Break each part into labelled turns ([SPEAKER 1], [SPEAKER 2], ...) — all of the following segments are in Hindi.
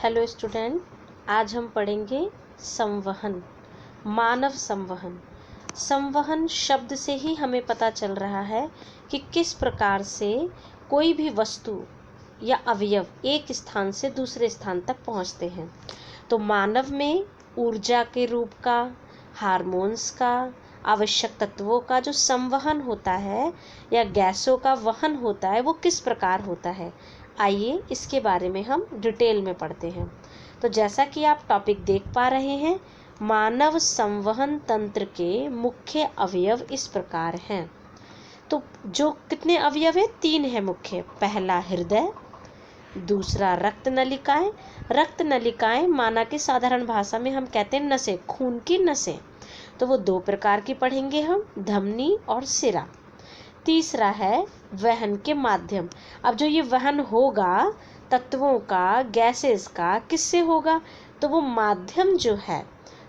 [SPEAKER 1] हेलो स्टूडेंट, आज हम पढ़ेंगे संवहन, मानव संवहन। संवहन शब्द से ही हमें पता चल रहा है कि किस प्रकार से कोई भी वस्तु या अवयव एक स्थान से दूसरे स्थान तक पहुंचते हैं। तो मानव में ऊर्जा के रूप का, हार्मोन्स का, आवश्यक तत्वों का जो संवहन होता है या गैसों का वहन होता है वो किस प्रकार होता है, आइए इसके बारे में हम डिटेल में पढ़ते हैं। तो जैसा कि आप टॉपिक देख पा रहे हैं, मानव संवहन तंत्र के मुख्य अवयव इस प्रकार हैं। तो जो कितने अवयव हैं? 3 है मुख्य। पहला हृदय, दूसरा रक्त नलिकाएं। रक्त नलिकाएं माना कि साधारण भाषा में हम कहते हैं नसें, खून की नसें। तो वो 2 प्रकार की पढ़ेंगे हम, धमनी और सिरा। तीसरा है वहन के माध्यम। अब जो ये वहन होगा तत्वों का, गैसेस का, किससे होगा? तो वो माध्यम जो है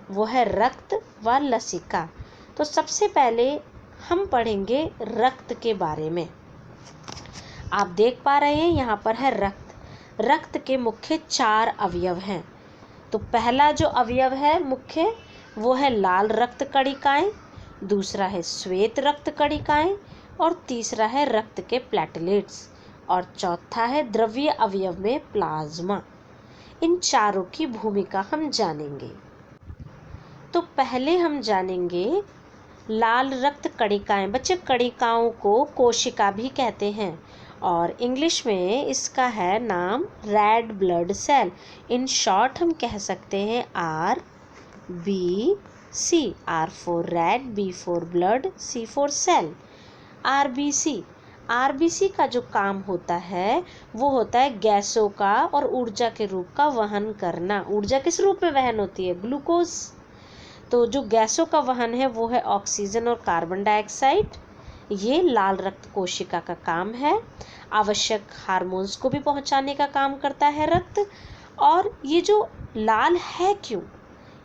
[SPEAKER 1] वो है रक्त व लसिका। तो सबसे पहले हम पढ़ेंगे रक्त के बारे में। आप देख पा रहे हैं यहाँ पर है रक्त। रक्त के मुख्य 4 अवयव हैं। तो पहला जो अवयव है मुख्य वो है लाल रक्त कणिकाएं, दूसरा है श्वेत रक्त कणिकाएं और तीसरा है रक्त के प्लेटलेट्स और चौथा है द्रव्य अवयव में प्लाज्मा। इन चारों की भूमिका हम जानेंगे। तो पहले हम जानेंगे लाल रक्त कणिकाएं। बच्चे, कणिकाओं को कोशिका भी कहते हैं और इंग्लिश में इसका है नाम red blood cell. In short हम कह सकते हैं RBC। R for red, B for blood, C for cell. RBC का जो काम होता है वो होता है गैसों का और ऊर्जा के रूप का वहन करना। ऊर्जा किस रूप में वहन होती है? ग्लूकोज। तो जो गैसों का वहन है वो है ऑक्सीजन और कार्बन डाइऑक्साइड। ये लाल रक्त कोशिका का काम है। आवश्यक हार्मोन्स को भी पहुंचाने का काम करता है रक्त। और ये जो लाल है क्यों,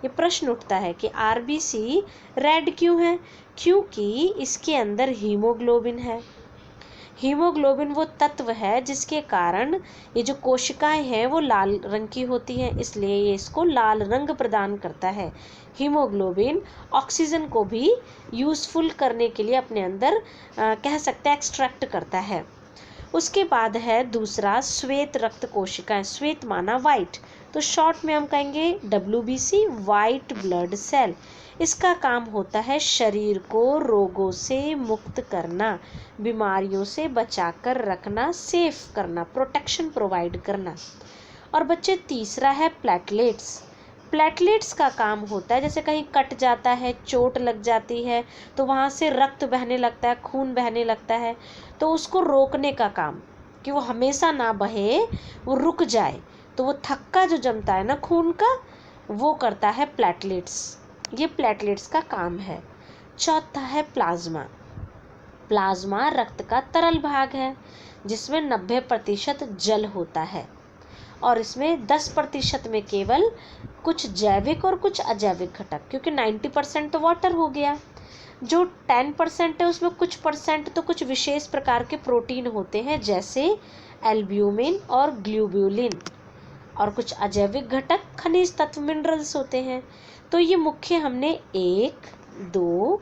[SPEAKER 1] ये प्रश्न उठता है कि आरबीसी रेड क्यों है? क्योंकि इसके अंदर हीमोग्लोबिन है। हीमोग्लोबिन वो तत्व है जिसके कारण ये जो कोशिकाएं हैं वो लाल रंग की होती हैं, इसलिए ये इसको लाल रंग प्रदान करता है। हीमोग्लोबिन ऑक्सीजन को भी यूज़फुल करने के लिए अपने अंदर कह सकते हैं एक्सट्रैक्ट करता है। उसके बाद है दूसरा श्वेत रक्त कोशिकाएं। श्वेत माना वाइट, तो शॉर्ट में हम कहेंगे WBC, वाइट ब्लड सेल। इसका काम होता है शरीर को रोगों से मुक्त करना, बीमारियों से बचाकर रखना, सेफ करना, प्रोटेक्शन प्रोवाइड करना। और बच्चे तीसरा है प्लेटलेट्स। प्लेटलेट्स का काम होता है जैसे कहीं कट जाता है, चोट लग जाती है तो वहाँ से रक्त बहने लगता है, खून बहने लगता है, तो उसको रोकने का काम, कि वो हमेशा ना बहे, वो रुक जाए। तो वो थक्का जो जमता है ना खून का, वो करता है प्लेटलेट्स। ये प्लेटलेट्स का काम है। चौथा है प्लाज्मा। प्लाज्मा रक्त का तरल भाग है जिसमें 90% जल होता है और इसमें 10% में केवल कुछ जैविक और कुछ अजैविक घटक, क्योंकि 90% तो वाटर हो गया। जो 10% है उसमें कुछ परसेंट तो कुछ विशेष प्रकार के प्रोटीन होते हैं जैसे एल्ब्यूमिन और ग्लोब्यूलिन, और कुछ अजैविक घटक खनिज तत्व मिनरल्स होते हैं। तो ये मुख्य हमने 1, 2,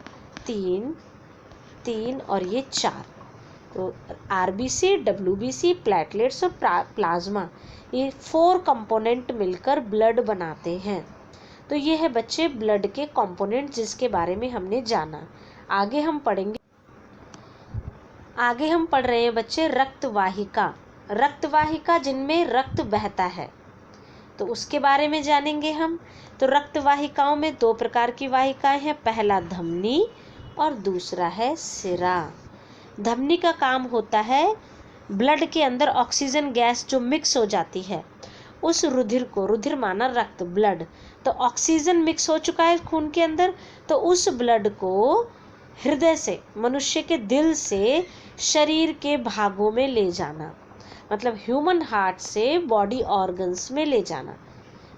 [SPEAKER 1] 3 और ये 4, तो आरबीसी, WBC, प्लेटलेट्स और प्लाज्मा, ये 4 कंपोनेंट मिलकर ब्लड बनाते हैं। तो ये है बच्चे ब्लड के कंपोनेंट जिसके बारे में हमने जाना। आगे हम पढ़ रहे हैं बच्चे रक्तवाहिका। रक्तवाहिका जिनमें रक्त बहता है, तो उसके बारे में जानेंगे हम। तो रक्तवाहिकाओं में 2 प्रकार की वाहिकाएं हैं, पहला धमनी और दूसरा है सिरा। धमनी का काम होता है ब्लड के अंदर ऑक्सीजन गैस जो मिक्स हो जाती है उस रुधिर को, रुधिर माना रक्त, ब्लड, तो ऑक्सीजन मिक्स हो चुका है खून के अंदर, तो उस ब्लड को हृदय से, मनुष्य के दिल से शरीर के भागों में ले जाना, मतलब ह्यूमन हार्ट से बॉडी ऑर्गन्स में ले जाना।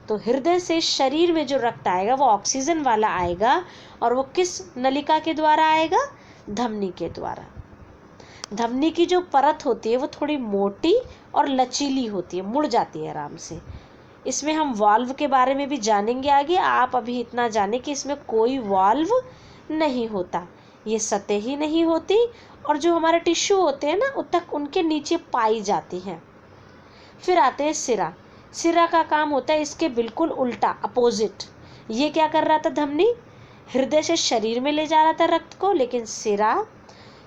[SPEAKER 1] तो हृदय से शरीर में जो रक्त आएगा वो ऑक्सीजन वाला आएगा, और वो किस नलिका के द्वारा आएगा? धमनी के द्वारा। धमनी की जो परत होती है वो थोड़ी मोटी और लचीली होती है, मुड़ जाती है आराम से। इसमें हम वाल्व के बारे में भी जानेंगे आगे। आप अभी इतना जाने कि इसमें कोई वाल्व नहीं होता, ये सतह ही नहीं होती, और जो हमारे टिश्यू होते हैं ना तक उनके नीचे पाई जाती हैं। फिर आते हैं सिरा। सिरा का काम होता है इसके बिल्कुल उल्टा, अपोजिट। ये क्या कर रहा था धमनी? हृदय से शरीर में ले जा रहा था रक्त को, लेकिन सिरा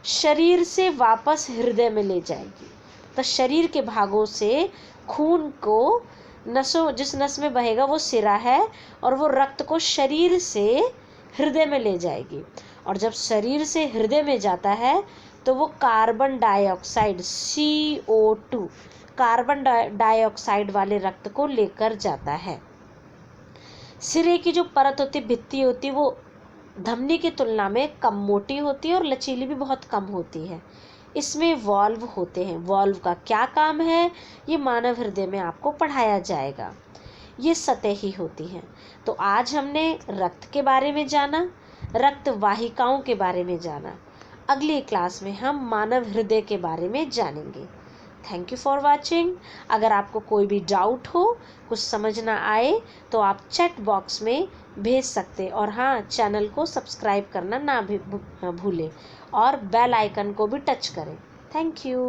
[SPEAKER 1] शरीर से वापस हृदय में ले जाएगी। तो शरीर के भागों से खून को नसों, जिस नस में बहेगा वो सिरा है, और वो रक्त को शरीर से हृदय में ले जाएगी। और जब शरीर से हृदय में जाता है तो वो carbon dioxide CO2, carbon dioxide वाले रक्त को लेकर जाता है। सिरे की जो परत होती, भित्ति होती, वो धमनी की तुलना में कम मोटी होती है और लचीली भी बहुत कम होती है। इसमें वॉल्व होते हैं। वॉल्व का क्या काम है ये मानव हृदय में आपको पढ़ाया जाएगा। ये सतही होती हैं। तो आज हमने रक्त के बारे में जाना, रक्त वाहिकाओं के बारे में जाना। अगली क्लास में हम मानव हृदय के बारे में जानेंगे। Thank you for watching. अगर आपको कोई भी डाउट हो, कुछ समझ ना आए, तो आप चैट बॉक्स में भेज सकते। और हाँ, चैनल को सब्सक्राइब करना ना भी भूलें और बेल आइकन को भी टच करें। Thank you.